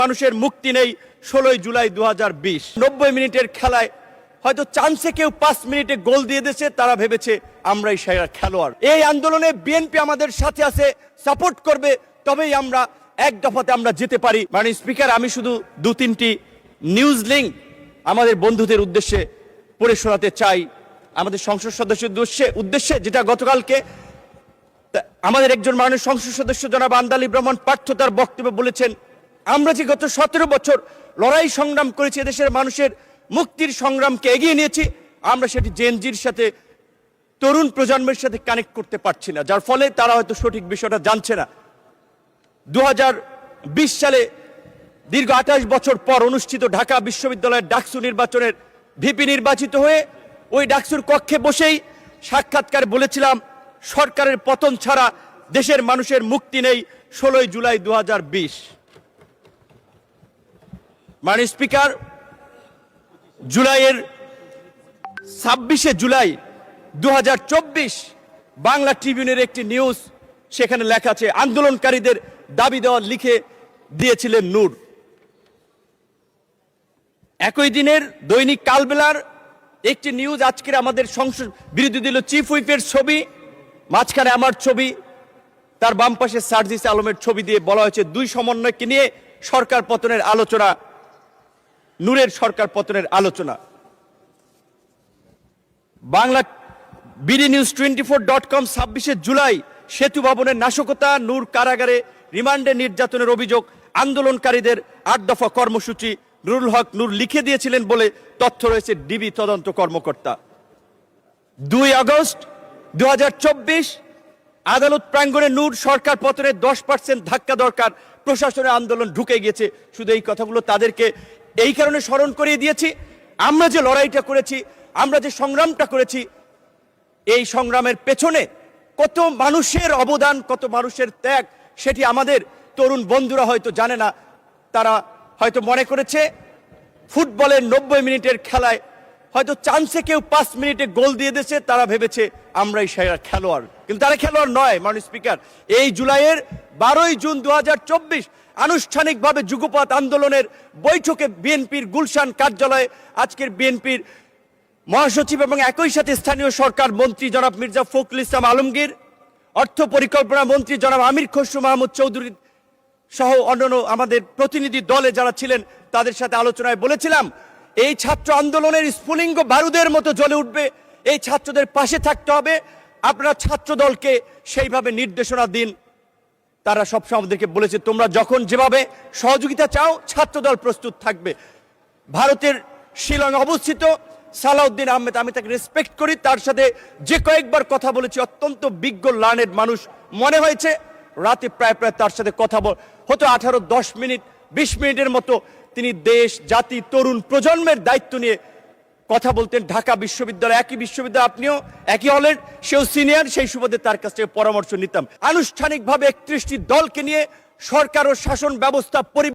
মানুষের মুক্তি নেই 16 জুলাই 2020। 90 মিনিটের খেলায় হয়তো চান্সে কেউ 5 মিনিটে গোল দিয়ে দিয়েছে, তারা ভেবেছে আমরাই সেরা খেলোয়াড়। এই আন্দোলনে বিএনপি আমাদের সাথে আছে, সাপোর্ট করবে, তবেই আমরা এক দফাতে আমরা যেতে পারি। মানে স্পিকার, আমি শুধু 2-3টি নিউজ লিঙ্ক আমাদের বন্ধুদের উদ্দেশ্যে পড়ে শোনাতে চাই, আমাদের সংসদ সদস্যের উদ্দেশ্যে, যেটা গতকালকে আমাদের একজন মাননীয় সংসদ সদস্য জনাব আন্দালিব রহমান পার্থ তার বক্তব্যে বলেছেন, আমরা যে গত 17 বছর লড়াই সংগ্রাম করেছি, দেশের মানুষের মুক্তির সংগ্রামকে এগিয়ে নিয়েছি, আমরা সেটি জেনজির সাথে, তরুণ প্রজন্মের সাথে কানেক্ট করতে পারছি না, যার ফলে তারা হয়তো সঠিক বিষয়টা জানছে না। 2020 সালে দীর্ঘ 28 বছর পর অনুষ্ঠিত ঢাকা বিশ্ববিদ্যালয়ের ডাকসু নির্বাচনের ভিপি নির্বাচিত হয়ে ওই ডাকসুর কক্ষে বসেই সাক্ষাৎকারে বলেছিলাম, সরকারের পতন ছাড়া দেশের মানুষের মুক্তি নেই 16 জুলাই 2020। মাননীয় স্পিকার, জুলাইয়ের 26শে জুলাই 2024 বাংলা ট্রিবিউনের একটি নিউজ, সেখানে লেখা আছে, আন্দোলনকারীদের দাবি দেওয়া লিখে দিয়েছিলেন নূর। একই দিনের দৈনিক কালবেলার একটি নিউজ, আজকের আমাদের সংসদ বিরোধী দল চিফ হুইপের ছবি, মাঝখানে আমার ছবি, তার বাম পাশে সার্জিস আলমের ছবি দিয়ে বলা হয়েছে, দুই সমন্বয়কে নিয়ে সরকার পতনের আলোচনা, নূরের সরকার পতনের আলোচনা। বাংলা বিডি নিউজ 24.com 26শে জুলাই, সেতু ভবনের নাশকতা, নূর কারাগারে রিমান্ডে নির্যাতনের অভিযোগ, আন্দোলনকারীদের 8 দফা কর্মসূচি নুরুল হক নূর লিখে দিয়েছিলেন বলে তথ্য রয়েছে ডিবি তদন্ত কর্মকর্তা। 2 আগস্ট 2024 আদালত প্রাঙ্গণে নূর, সরকার পতনের 10% ধাক্কা দরকার, প্রশাসনের আন্দোলন ঢুকে গিয়েছে। শুধু এই কথাগুলো তাদেরকে এই কারণে স্মরণ করিয়ে দিয়েছি, আমরা যে লড়াইটা করেছি, আমরা যে সংগ্রামটা করেছি, এই সংগ্রামের পেছনে কত মানুষের অবদান, কত মানুষের ত্যাগ, সেটি আমাদের তরুণ বন্ধুরা হয়তো জানে না। তারা হয়তো মনে করেছে ফুটবলের 90 মিনিটের খেলায় হয়তো চান্সে কেউ 5 মিনিটে গোল দিয়ে দিয়েছে, তারা ভেবেছে আমরাই সেরা খেলোয়াড়, কিন্তু তারা খেলোয়াড় নয়। মাননীয় স্পিকার, এই জুলাইয়ের 12ই জুন 2024 আনুষ্ঠানিকভাবে যুগপৎ আন্দোলনের বৈঠকে বিএনপির গুলশান কার্যালয়ে আজকের বিএনপির মহাসচিব এবং একই সাথে স্থানীয় সরকার মন্ত্রী জনাব মির্জা ফখরুল ইসলাম আলমগীর, অর্থ পরিকল্পনা মন্ত্রী জনাব আমির খসরু মাহমুদ চৌধুরী সহ অন্যান্য আমাদের প্রতিনিধি দলে যারা ছিলেন, তাদের সাথে আলোচনায় বলেছিলাম, এই ছাত্র আন্দোলনের স্ফুলিঙ্গ বারুদের মতো জ্বলে উঠবে, এই ছাত্রদের পাশে থাকতে হবে, আপনারা ছাত্র দলকে সেইভাবে নির্দেশনা দিন। তারা সবসময় আমাদেরকে বলেছে, তোমরা যখন যেভাবে সহযোগিতা চাও, ছাত্রদল প্রস্তুত থাকবে। ভারতের শিলং অবস্থিত সালাউদ্দিন আহমেদ, আমি তাকে রেসপেক্ট করি, তার সাথে যে কয়েকবার কথা বলেছি, অত্যন্ত বিজ্ঞ লার্নেড মানুষ মনে হয়েছে। রাতে প্রায় তার সাথে কথা হতো 10 মিনিট 20 মিনিটের মতো। তিনি দেশ, জাতি, তরুণ প্রজন্মের দায়িত্ব নিয়ে কথা বলতেন। ঢাকা বিশ্ববিদ্যালয়, একই বিশ্ববিদ্যালয়, আপনিও একই হলের, সেও সিনিয়র, সেই সুবাদে তার কাছ থেকে পরামর্শ নিতাম। আনুষ্ঠানিকভাবে 31টি দলকে নিয়ে সরকার ও শাসন ব্যবস্থা